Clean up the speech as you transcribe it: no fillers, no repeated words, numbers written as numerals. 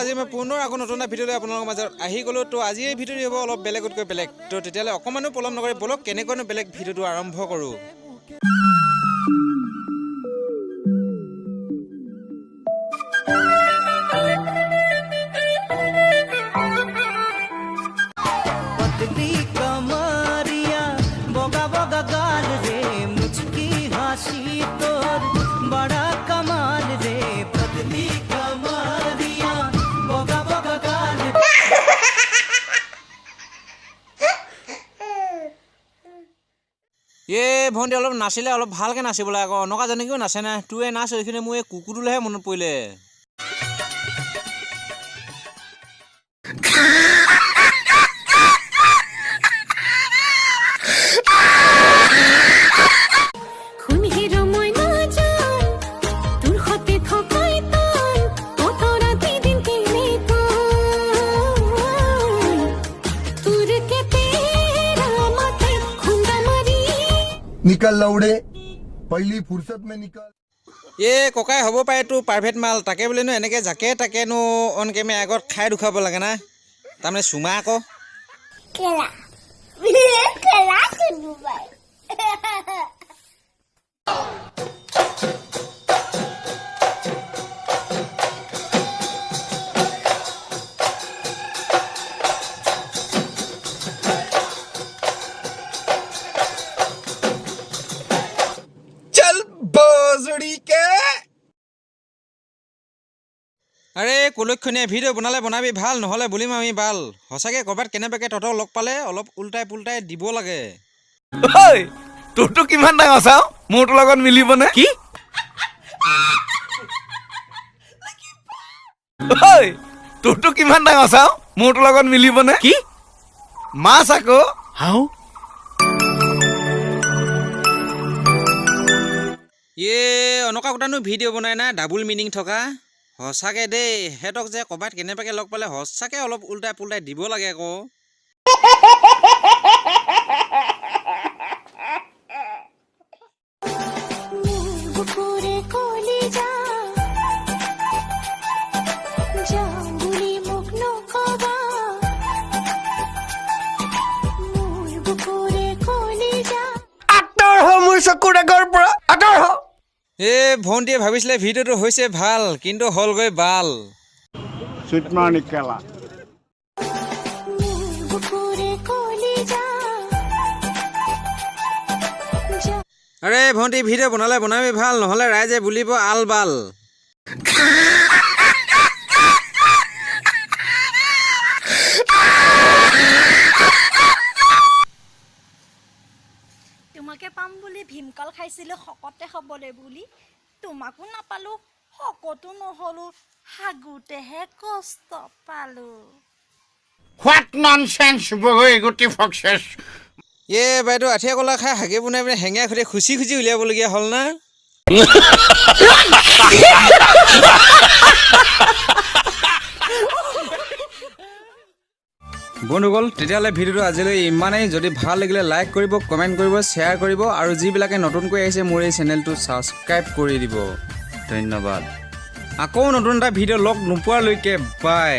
আজি মই পুনৰ আকৌ নতুন এটা ভিডিঅ' লৈ আপোনালোকৰ মাজত আহি গ'লোঁ। তো আজি এই ভিডিঅ'টো হ'ব অলপ বেলেগতকৈ বেলেগ। তো তেতিয়াহ'লে অকণমানো পলম নকৰি ব'লক কেনেকৈনো বেলেগ ভিডিঅ'টো আৰম্ভ কৰোঁ। ভণ্টি অলপ নাচিলে অলপ ভালকৈ নাচিব লাগে আকৌ এনেকুৱা কিয় নাচে নাই তোৱে নাচ এইখিনি মোৰ এই কুকুৰটোলৈহে মনত পৰিলে। निकल लौड़े पहली फुर्सत में निकल। ককাই হ'ব পাৰে তোৰ প্ৰাইভেট মাল তাকে বোলেনো এনেকৈ জাকে তাকেনো অন কেমেৰা আগত খাই দুখাব লাগে না তাৰমানে চুমা আকৌ আৰে কুলক্ষণীয়ে ভিডিঅ' বনাবি ভাল নহ'লে বুলিম আমি বাল সঁচাকৈ ক'ৰবাত কেনেবাকৈ তহঁতক লগ পালে অলপ উল্টাই পুল্টাই দিব লাগে। তোৰটো কিমান ডাঙৰ চাওঁ মোৰটোৰ লগত মিলিবনে কি? তোৰটো কিমান ডাঙৰ চাওঁ মোৰটোৰ লগত মিলিবনে কি? মাছ আকৌ হাও এনেকুৱা কথানো ভিডিঅ' বনাই না ডাবুল মিনিং থকা সঁচাকৈ দেই সিহঁতক যে ক'ৰবাত কেনেবাকৈ লগ পালে সঁচাকৈ অলপ উল্টাই পুল্টাই দিব লাগে আকৌ। মোৰ চকুৰ আগৰ পৰা আঁতৰ হ। ভণ্টিয়ে ভাবিছিলে ভিডিঅ'টো হৈছে ভাল কিন্তু হ'লগৈ বাল। আৰে ভণ্টি ভিডিঅ' বনাবি ভাল নহ'লে ৰাইজে বুলিব আল বাল। তোমাকে পাম বুলি ভীমকল খাইছিলোঁ শকতে হ'বলৈ বুলি তোমাকো নাপালোঁ শকতো নহ'লোঁ হাগুতেহে কষ্ট পালোঁ। What nonsense, boy, গুটি ফক্সেছ। বাইদেউ আঠিয়া কলা খাই হাগে বনাই পিনে হেঙাই খুটি খুচি উলিয়াবলগীয়া হ'ল না। বন্ধুসকল তেতিয়াহ'লে ভিডিঅ'টো আজিলৈ ইমানেই। যদি ভাল লাগিলে লাইক কৰিব কমেণ্ট কৰিব শ্বেয়াৰ কৰিব আৰু যিবিলাকে নতুনকৈ আহিছে মোৰ এই চেনেলটো ছাবস্ক্ৰাইব কৰি দিব। ধন্যবাদ। আকৌ নতুন এটা ভিডিঅ' লগ নোপোৱালৈকে বাই।